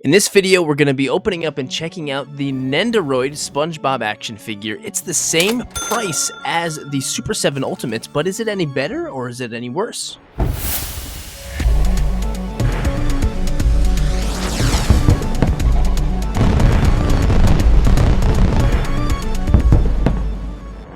In this video, we're going to be opening up and checking out the Nendoroid Spongebob action figure. It's the same price as the Super7 Ultimates, but is it any better or is it any worse?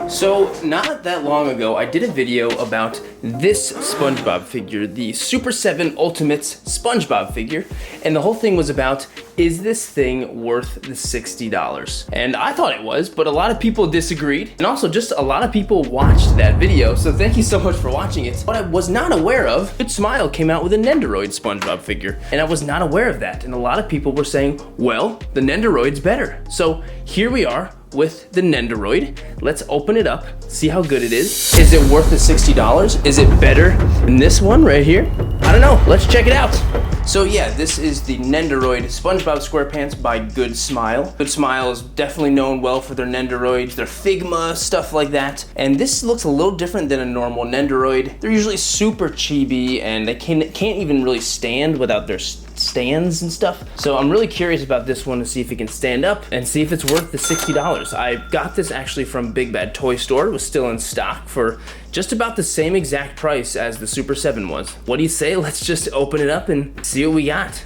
So, not that long ago, I did a video about this SpongeBob figure, the Super7 Ultimates SpongeBob figure, and the whole thing was about, is this thing worth the $60? And I thought it was, but a lot of people disagreed, and also just a lot of people watched that video, so thank you so much for watching it. What I was not aware of, Good Smile came out with a Nendoroid SpongeBob figure, and I was not aware of that, and a lot of people were saying, well, the Nendoroid's better. So, here we are with the Nendoroid. Let's open it up, see how good it is. Is it worth the $60? Is it better than this one right here? I don't know, let's check it out. So yeah, this is the Nendoroid SpongeBob SquarePants by Good Smile. Good Smile is definitely known well for their Nendoroids, their Figma, stuff like that. And this looks a little different than a normal Nendoroid. They're usually super chibi and they can't even really stand without their stands and stuff. So I'm really curious about this one to see if it can stand up and see if it's worth the $60. I got this actually from Big Bad Toy Store. It was still in stock for just about the same exact price as the Super7 was. What do you say? Let's just open it up and see what we got.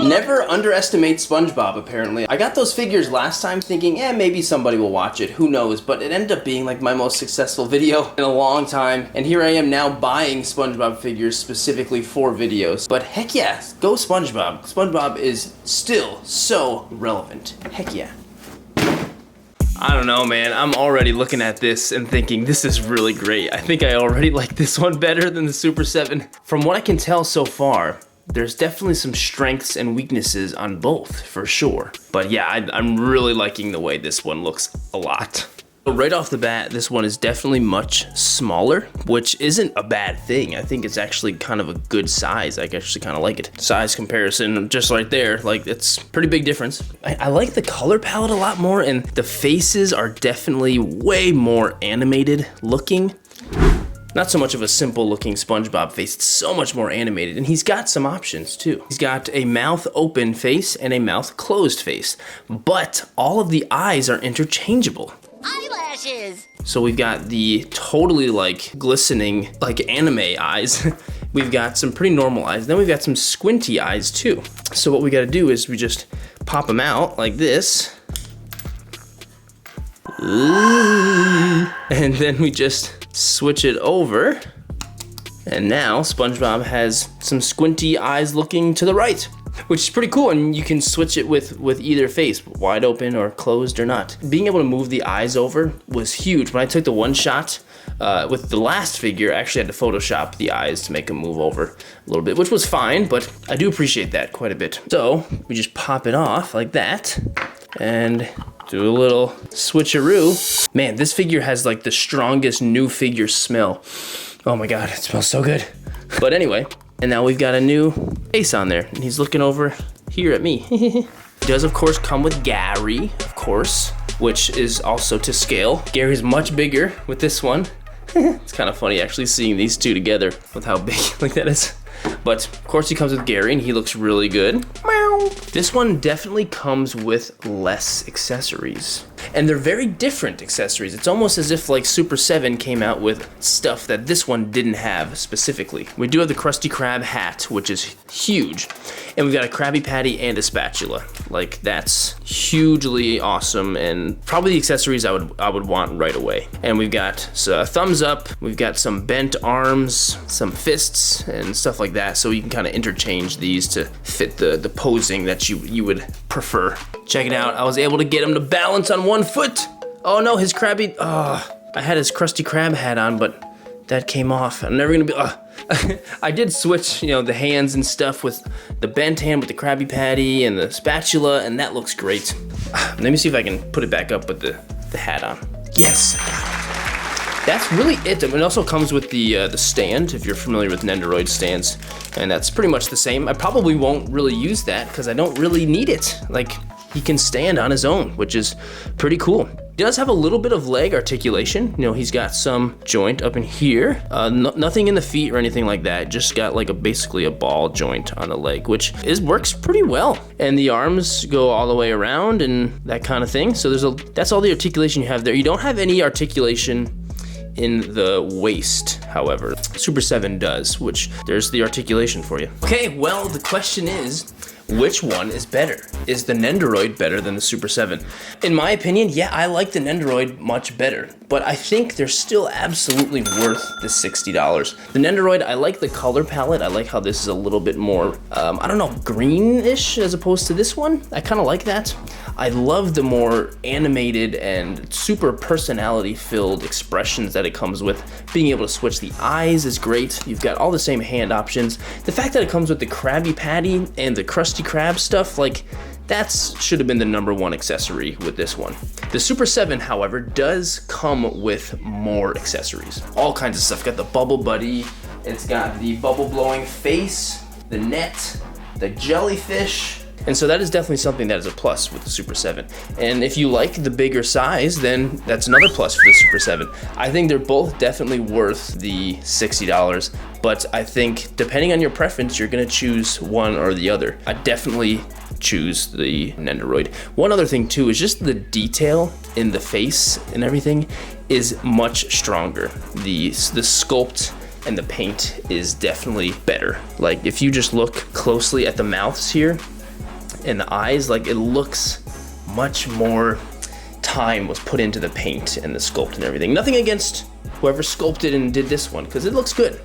Never underestimate SpongeBob, apparently. I got those figures last time thinking, maybe somebody will watch it, who knows, but it ended up being like my most successful video in a long time, and here I am now buying SpongeBob figures specifically for videos. But heck yeah, go SpongeBob. SpongeBob is still so relevant. Heck yeah. I don't know, man. I'm already looking at this and thinking this is really great. I think I already like this one better than the Super7. From what I can tell so far, there's definitely some strengths and weaknesses on both, for sure. But yeah, I'm really liking the way this one looks a lot. So right off the bat, this one is definitely much smaller, which isn't a bad thing. I think it's actually kind of a good size. I actually kind of like it. Size comparison, just right there, like it's pretty big difference. I like the color palette a lot more, and the faces are definitely way more animated looking. Not so much of a simple looking SpongeBob face, it's so much more animated, and he's got some options too. He's got a mouth open face and a mouth closed face, but all of the eyes are interchangeable. Eyelashes! So we've got the totally like glistening, like anime eyes. We've got some pretty normal eyes, then we've got some squinty eyes too. So what we gotta do is we just pop them out like this. Ooh. And then we just switch it over, and now SpongeBob has some squinty eyes looking to the right, which is pretty cool, and you can switch it with either face, wide open or closed or not. Being able to move the eyes over was huge. When I took the one shot with the last figure, I actually had to Photoshop the eyes to make them move over a little bit, which was fine, but I do appreciate that quite a bit. So we just pop it off like that, and do a little switcheroo. Man, this figure has like the strongest new figure smell. Oh my God, it smells so good. But anyway, and now we've got a new face on there, and he's looking over here at me. He does of course come with Gary, of course, which is also to scale. Gary's much bigger with this one. It's kind of funny actually seeing these two together with how big like that is. But of course he comes with Gary and he looks really good. Meow. This one definitely comes with less accessories. And they're very different accessories. It's almost as if like Super7 came out with stuff that this one didn't have specifically. We do have the Krusty Krab hat, which is huge. And we've got a Krabby Patty and a spatula. Like that's hugely awesome and probably the accessories I would want right away. And we've got a thumbs up, we've got some bent arms, some fists and stuff like that. So you can kind of interchange these to fit the posing that you would prefer. Check it out, I was able to get him to balance on one foot. Oh no, his Krabby, I had his Krusty Krab hat on, but that came off. I'm never gonna be, I did switch, the hands and stuff with the bent hand with the Krabby Patty and the spatula, and that looks great. Let me see if I can put it back up with the hat on. Yes, I got it. That's really it. It also comes with the stand, if you're familiar with Nendoroid stands, and that's pretty much the same. I probably won't really use that because I don't really need it. Like, he can stand on his own, which is pretty cool. He does have a little bit of leg articulation. You know, he's got some joint up in here. Nothing in the feet or anything like that. Just got like basically a ball joint on the leg, which works pretty well. And the arms go all the way around and that kind of thing. So that's all the articulation you have there. You don't have any articulation in the waist, however. Super7 does, which there's the articulation for you. Okay, well, the question is, which one is better? Is the Nendoroid better than the Super7? In my opinion, yeah, I like the Nendoroid much better, but I think they're still absolutely worth the $60. The Nendoroid, I like the color palette. I like how this is a little bit more, I don't know, greenish as opposed to this one. I kind of like that. I love the more animated and super personality-filled expressions that it comes with. Being able to switch the eyes is great. You've got all the same hand options. The fact that it comes with the Krabby Patty and the Krusty Krab stuff, like, that should have been the #1 accessory with this one. The Super7, however, does come with more accessories. All kinds of stuff. Got the Bubble Buddy, it's got the bubble blowing face, the net, the jellyfish. And so that is definitely something that is a plus with the Super7. And if you like the bigger size, then that's another plus for the Super7. I think they're both definitely worth the $60, but I think depending on your preference, you're gonna choose one or the other. I definitely choose the Nendoroid. One other thing too is just the detail in the face and everything is much stronger. The sculpt and the paint is definitely better. Like if you just look closely at the mouths here, and the eyes, like it looks much more time was put into the paint and the sculpt and everything. Nothing against whoever sculpted and did this one, because it looks good.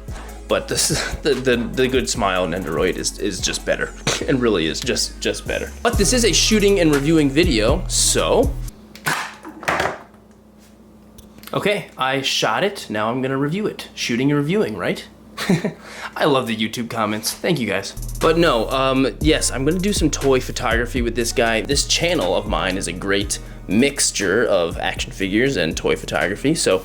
But the good smile Nendoroid is just better. It really is just better. But this is a shooting and reviewing video, so. Okay, I shot it, now I'm gonna review it. Shooting and reviewing, right? I love the YouTube comments. Thank you guys. But no, yes, I'm gonna do some toy photography with this guy. This channel of mine is a great mixture of action figures and toy photography. So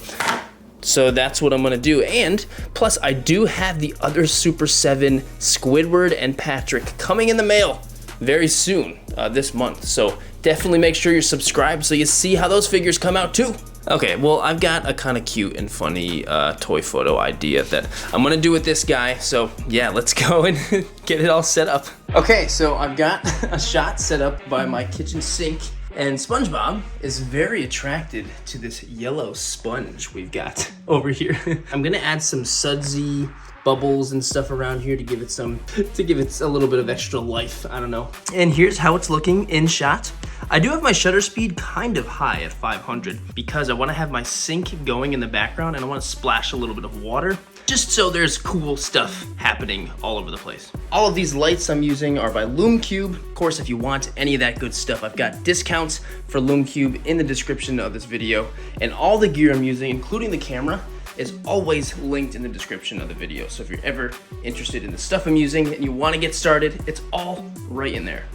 that's what I'm gonna do. And plus I do have the other Super7 Squidward and Patrick coming in the mail very soon, this month. So definitely make sure you're subscribed so you see how those figures come out too. Okay, well, I've got a kind of cute and funny toy photo idea that I'm gonna do with this guy. So yeah, let's go and get it all set up. Okay, so I've got a shot set up by my kitchen sink, and SpongeBob is very attracted to this yellow sponge we've got over here. I'm gonna add some sudsy bubbles and stuff around here to give it a little bit of extra life, I don't know. And here's how it's looking in shot. I do have my shutter speed kind of high at 500 because I want to have my sink going in the background and I want to splash a little bit of water just so there's cool stuff happening all over the place. All of these lights I'm using are by LumeCube. Of course, if you want any of that good stuff, I've got discounts for LumeCube in the description of this video, and all the gear I'm using, including the camera, is always linked in the description of the video. So if you're ever interested in the stuff I'm using and you want to get started, it's all right in there.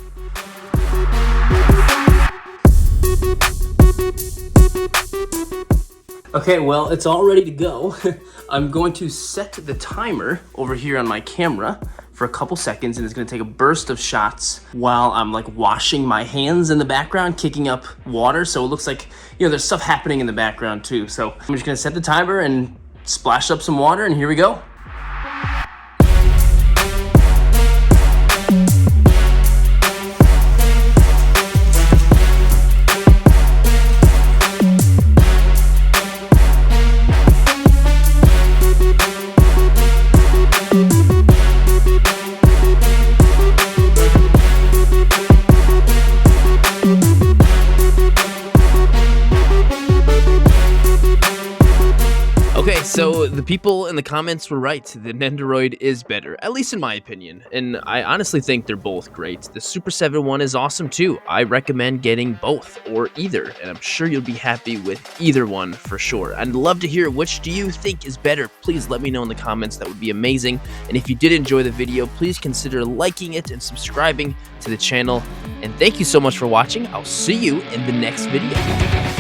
Okay, well, it's all ready to go. I'm going to set the timer over here on my camera for a couple seconds, and it's gonna take a burst of shots while I'm like washing my hands in the background, kicking up water. So it looks like, you know, there's stuff happening in the background too. So I'm just gonna set the timer and splash up some water, and here we go. Okay, so the people in the comments were right. The Nendoroid is better, at least in my opinion. And I honestly think they're both great. The Super7 one is awesome too. I recommend getting both or either, and I'm sure you'll be happy with either one for sure. I'd love to hear which do you think is better. Please let me know in the comments. That would be amazing. And if you did enjoy the video, please consider liking it and subscribing to the channel. And thank you so much for watching. I'll see you in the next video.